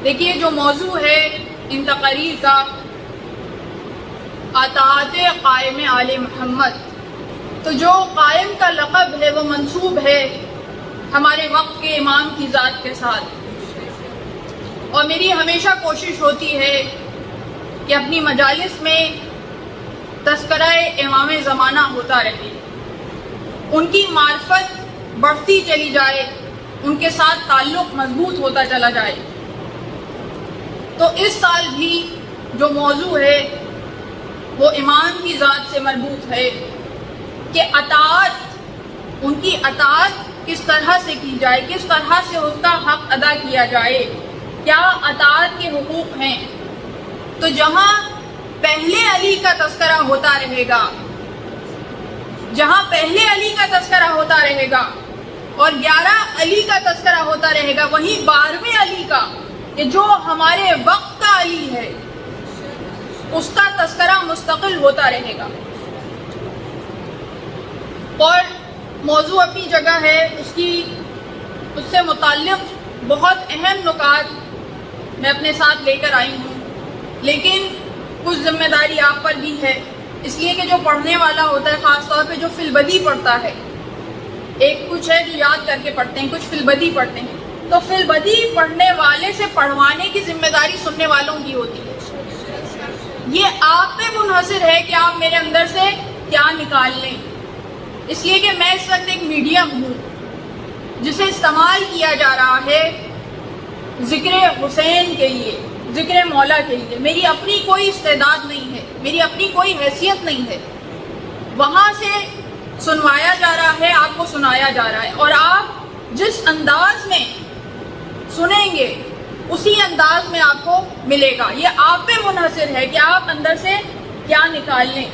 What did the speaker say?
دیکھیے جو موضوع ہے ان تقاریر کا اطاعت قائم آل محمد، تو جو قائم کا لقب ہے وہ منسوب ہے ہمارے وقت کے امام کی ذات کے ساتھ، اور میری ہمیشہ کوشش ہوتی ہے کہ اپنی مجالس میں تذکرہ امام زمانہ ہوتا رہے، ان کی معرفت بڑھتی چلی جائے، ان کے ساتھ تعلق مضبوط ہوتا چلا جائے۔ تو اس سال بھی جو موضوع ہے وہ امام کی ذات سے مربوط ہے کہ اطاعت، ان کی اطاعت کس طرح سے کی جائے، کس طرح سے اس کا حق ادا کیا جائے، کیا اطاعت کے حقوق ہیں۔ تو جہاں پہلے علی کا تذکرہ ہوتا رہے گا، جہاں پہلے علی کا تذکرہ ہوتا رہے گا اور 11 علی کا تذکرہ ہوتا رہے گا، وہیں 12ویں علی کا کہ جو ہمارے وقت کا علی ہے اس کا تذکرہ مستقل ہوتا رہے گا۔ اور موضوع اپنی جگہ ہے، اس سے متعلق بہت اہم نکات میں اپنے ساتھ لے کر آئی ہوں، لیکن کچھ ذمہ داری آپ پر بھی ہے، اس لیے کہ جو پڑھنے والا ہوتا ہے، خاص طور پہ جو فی البدی پڑھتا ہے، ایک کچھ ہے جو یاد کر کے پڑھتے ہیں، کچھ فی البدی پڑھتے ہیں، تو فی البدی پڑھنے والے سے پڑھوانے کی ذمہ داری سننے والوں کی ہوتی ہے۔ یہ آپ پہ منحصر ہے کہ آپ میرے اندر سے کیا نکال لیں، اس لیے کہ میں اس وقت ایک میڈیم ہوں جسے استعمال کیا جا رہا ہے ذکر حسین کے لیے، ذکر مولا کے لیے۔ میری اپنی کوئی استعداد نہیں ہے، میری اپنی کوئی حیثیت نہیں ہے، وہاں سے سنوایا جا رہا ہے، آپ کو سنایا جا رہا ہے، اور آپ جس انداز میں سنیں گے اسی انداز میں آپ کو ملے گا۔ یہ آپ پہ منحصر ہے کہ آپ اندر سے کیا نکال لیں۔